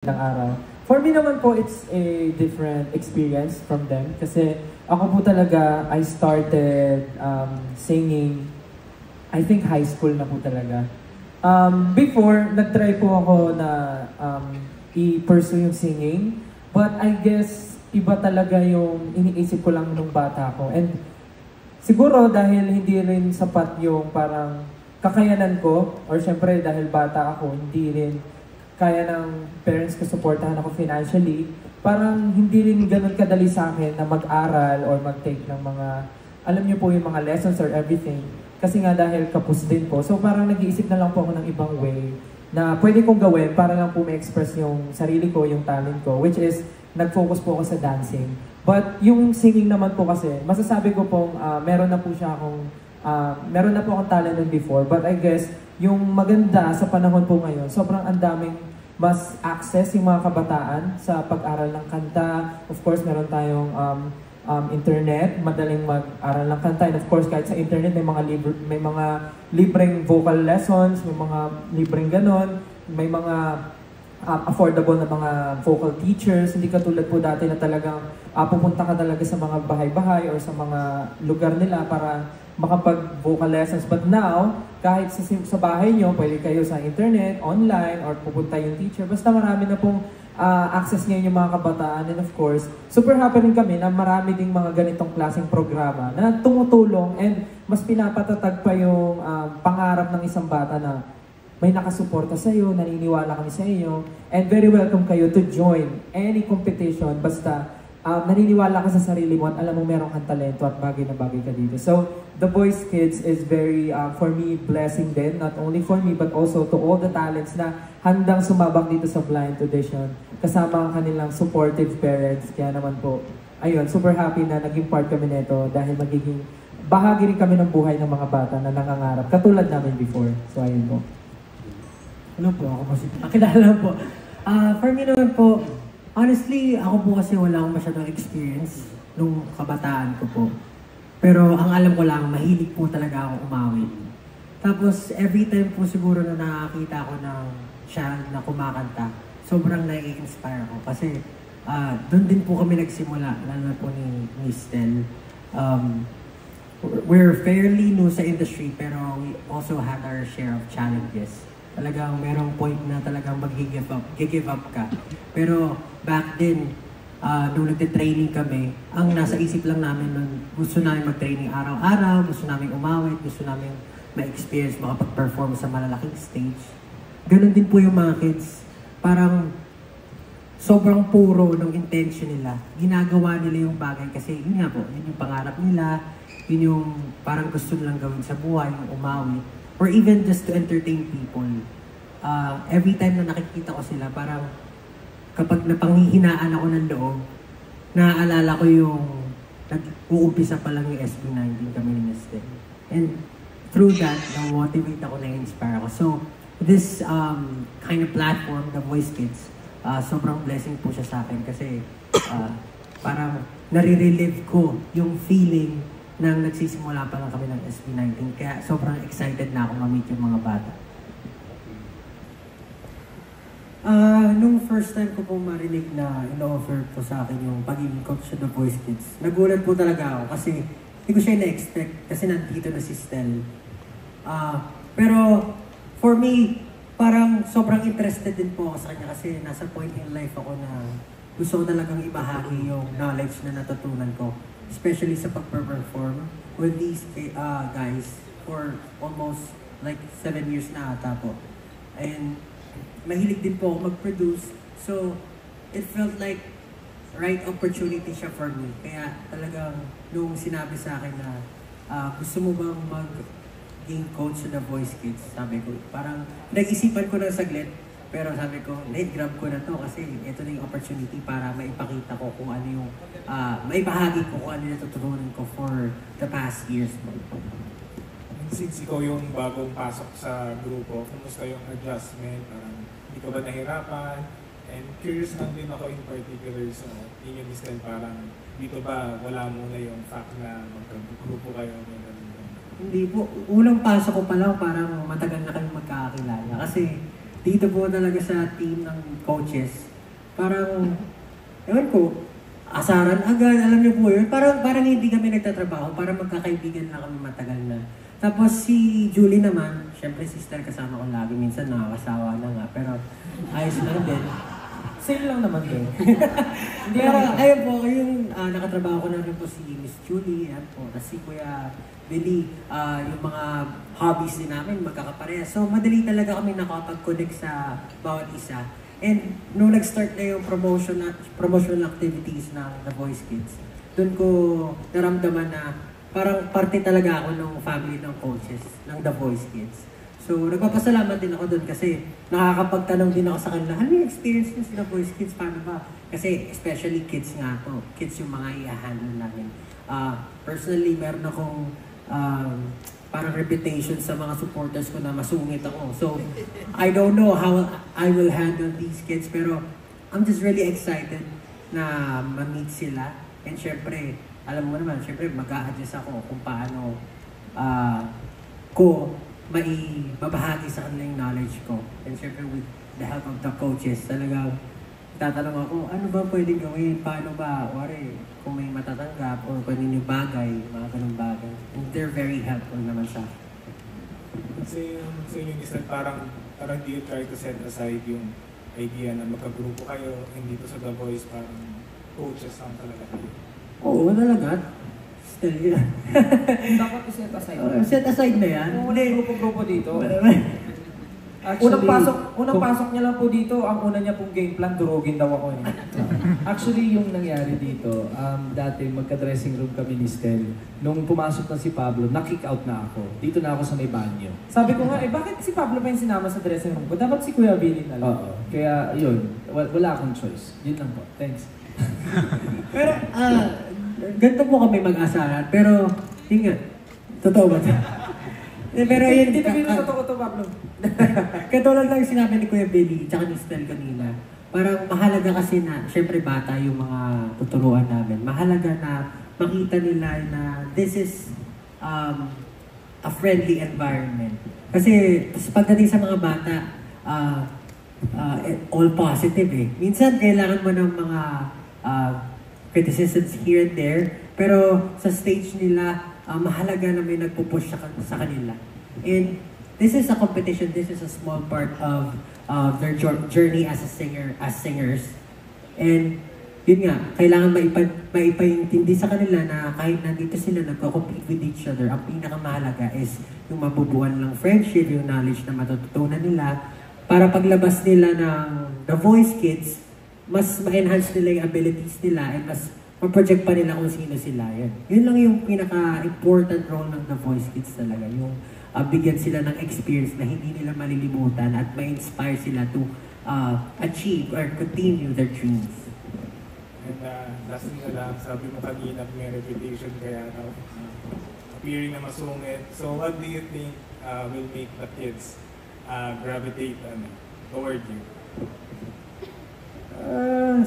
ng araw. For me naman po, it's a different experience from them. Kasi ako po talaga, I started singing, I think high school na po talaga. Before, nag-try po ako na i-pursue yung singing. But I guess, iba talaga yung iniisip ko lang nung bata ko. And siguro dahil hindi rin sapat yung parang kakayanan ko, or syempre dahil bata ako, hindi rin kaya ng parents ko supportahan ako financially, parang hindi rin ganun kadali sa akin na mag-aral or mag-take ng mga, alam niyo po yung mga lessons or everything. Kasi nga dahil kapos din po. So parang nag-iisip na lang po ako ng ibang way na pwede kong gawin para lang po ma-express yung sarili ko, yung talent ko, which is nag-focus po ako sa dancing. But yung singing naman po kasi, masasabi ko pong meron na po akong talent nun before. But I guess, yung maganda sa panahon po ngayon, sobrang andaming mas access yung mga kabataan sa pag-aral ng kanta. Of course, meron tayong internet, madaling mag-aral ng kanta. And of course, kahit sa internet, may mga libreng vocal lessons, may mga libreng ganon, may mga affordable na mga vocal teachers. Hindi katulad po dati na talagang pupunta ka talaga sa mga bahay-bahay or sa mga lugar nila para makapag-vocal lessons. But now, kahit sa bahay nyo, pwede kayo sa internet, online, or pupunta yung teacher. Basta marami na pong access ngayon yung mga kabataan. And of course, super happy rin kami na marami ding mga ganitong klaseng programa na tumutulong and mas pinapatatag pa yung pangarap ng isang bata na may nakasuporta sa iyo, naniniwala kami sa iyo, and very welcome kayo to join any competition. Basta naniniwala ka sa sarili mo at alam mo meron kang talento at bagay na bagay ka dito. So, The Voice Kids is very, for me, blessing din. Not only for me, but also to all the talents na handang sumabak dito sa blind audition. Kasama ang kanilang supportive parents. Kaya naman po, ayun, super happy na naging part kami nito dahil magiging bahagi rin kami ng buhay ng mga bata na nangangarap. Katulad namin before. So, ayun po. Ano po, ako po si pakilala po. For me naman po, honestly, ako po kasi wala akong masyadong experience nung kabataan ko po. Pero ang alam ko lang, mahilig po talaga ako umawit. Tapos every time po siguro na nakakita ko ng child na kumakanta, sobrang nai-inspire ako. Kasi doon din po kami nagsimula, lalo na po ni Miss Tel. We're fairly new sa industry, pero we also had our share of challenges. Talagang merong point na talagang mag-give up ka. Pero back then, nung nagte-training kami, ang nasa isip lang namin nun, gusto namin mag-training araw-araw, gusto namin umawit, gusto namin ma-experience, makapag-perform sa malalaking stage. Ganon din po yung mga kids. Parang sobrang puro ng intention nila. Ginagawa nila yung bagay kasi yun nga po, yun yung pangarap nila, yun yung parang gusto nilang gawin sa buhay, yung umawit. Or even just to entertain people. Every time na nakikita ko sila, parang kapag napanghihinaan ako ng loob, naaalala ko yung nag-uumpisa pa lang yung SB19 kami ni Nestle. And through that, na-motivate ako, na-inspire ako. So, this kind of platform, The Voice Kids, sobrang blessing po siya sa akin kasi parang nare-relive ko yung feeling nang nagsisimula pa lang kami ng SB19. Kaya sobrang excited na ako ma-meet yung mga bata. Nung first time ko pong marinig na in-offer po sa akin yung pagiging coach sa The Voice Kids, nagulat po talaga ako kasi hindi ko siya na-expect kasi nandito na si Stel. Pero for me, parang sobrang interested din po ako sa kanya kasi nasa point in life ako na gusto ko talagang ibahagi yung knowledge na natutunan ko. Especially sa pag-perform with these guys for almost like 7 years na ata po. And mahilig din po ako mag-produce. So, it felt like right opportunity siya for me. Kaya talagang nung sinabi sa akin na gusto mo bang mag-game coach sa The Voice Kids, sabi ko, parang nag-isipan ko na saglit. Pero sabi ko, grab ko na to kasi ito na yung opportunity para maipakita ko kung ano yung, maibahagi ko kung ano yung natutunan ko for the past years. Since ikaw yung bagong pasok sa grupo, kumusta yung adjustment? Hindi ka ba nahirapan? And curious lang din ako in particular sa inyo this time, parang dito ba wala mo na yung fact na magka-grupo kayo? Hindi po. Unang pasok ko pa lang parang matagal na kami magkakakilala kasi dito po talaga sa team ng coaches, parang, ewan ko, asaran agad, alam niyo po yun. Parang hindi kami nagtatrabaho, parang magkakaibigan na kami matagal na. Tapos si Julie naman, syempre sister kasama ko lagi, minsan nakakasawa na nga, pero ayos lang din. Same lang naman din. Pero ayun po, yung nakatrabaho ko na rin po si Miss Julie, yan po, tapos si Kuya Billy, yung mga hobbies din namin magkakapareha. So madali talaga kami nakapag-connect sa bawat isa. And nung nag-start na yung promotional activities ng The Voice Kids, doon ko naramdaman na parang parte talaga ako ng family ng coaches ng The Voice Kids. So, nagpapasalamat din ako doon kasi nakakapagtanong din ako sa kanila, ano yung experience niyo sa The Voice Kids? Paano ba? Kasi especially kids nga to. Kids yung mga i-handle namin. Personally, meron akong parang reputation sa mga supporters ko na masungit ako. So, I don't know how I will handle these kids, pero I'm just really excited na ma-meet sila. And syempre, alam mo naman, syempre mag-a-adjust ako kung paano ko mabahagi sa kanila yung knowledge ko. And syempre with the help of the coaches, talagang tatanong ako, ano ba pwedeng gawin? Paano ba? Wari, kung may matatanggap o kung ano yung bagay, mga ganun bagay. And they're very helpful naman sa akin. Kasi sa inyo minsan parang do you try to set aside yung idea na magkagrupo kayo, hindi to sa The Voice, parang coaches lang talaga kayo? Oo, talaga. Still yan. Dapat i-set aside. Set aside na yan. Kung wala grupo-grupo dito. Actually, unang pasok niya lang po dito, ang una niya pong game plan, durugin daw ako eh. actually, yung nangyari dito, dati magka-dressing room kami ni Stel. Nung pumasok na si Pablo, na-kick out na ako. Dito na ako sa may banyo. Sabi ko nga, bakit si Pablo pa yung sinama sa dressing room ko? Dapat si Kuya Billy na lang. Oo. Kaya, yun. Wala akong choice. Yun lang po. Thanks. Pero, ganito po kami mag-asaran. Pero, yun nga. Totoo ba ito? Pero yun, Hindi na totoo to, Pablo. katulad lang sinabi ni Kuya Billy, tsaka ni Stel kanina. Parang mahalaga kasi na, syempre bata yung mga tuturuan namin. Mahalaga na makita nila na this is a friendly environment. Kasi pagdating sa mga bata, all positive eh. Minsan kailangan mo ng mga criticisms here and there, pero sa stage nila, mahalaga na may nagpupush sa kanila. And this is a competition, this is a small part of their journey as singers. And yun nga, kailangan maipaintindi sa kanila na kahit nandito sila nagko-compete with each other, ang pinakamahalaga is yung mabubuan ng friendship, yung knowledge na matututunan nila, para paglabas nila ng The Voice Kids, mas ma-enhance nila yung abilities nila and mas ma-project pa nila kung sino sila. Yun lang yung pinaka-important role ng The Voice Kids talaga. Yung bigyan sila ng experience na hindi nila malilimutan at ma-inspire sila to achieve or continue their dreams. And lastly na lang, sabi mo kanina may reputation kaya appearing na masungit. So what do you think will make the kids gravitate toward you?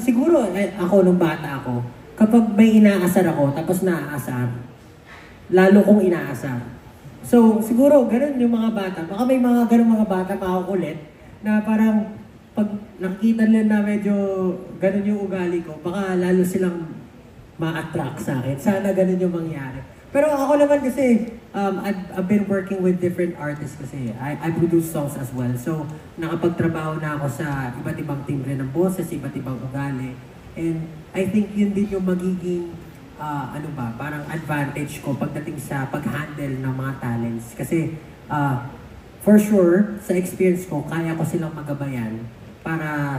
Siguro, ako nung bata ako, kapag may inaasar ako, tapos naaasar, lalo kong inaasar. So, siguro, ganun yung mga bata. Baka may mga ganun mga bata makakulit na parang pag nakikita nila na medyo ganun yung ugali ko, baka lalo silang ma-attract sa akin. Sana ganun yung mangyari. Pero ako naman kasi, I've been working with different artists kasi. I produce songs as well. So, nakapagtrabaho na ako sa iba't ibang timbre ng boses, iba't ibang ugali. And I think yun din yung magiging, parang advantage ko pagdating sa pag-handle ng mga talents. Kasi, for sure, sa experience ko, kaya ko silang magabayan para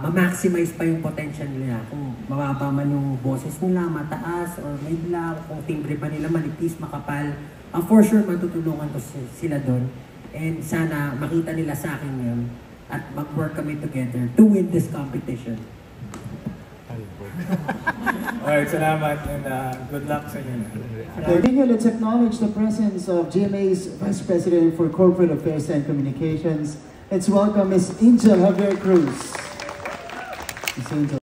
ma-maximize pa yung potential nila. Kung mababa man yung boses nila, mataas, or mid lang, kung timbre pa nila manipis, makapal, for sure matutulungan ko sila doon. And sana makita nila sa akin yun at mag-work kami together to win this competition. Alright, salamat and good luck sa inyo. Continue, let's acknowledge the presence of GMA's Vice President for Corporate Affairs and Communications. Let's welcome Ms. Angel Javier Cruz. Ms. Angel.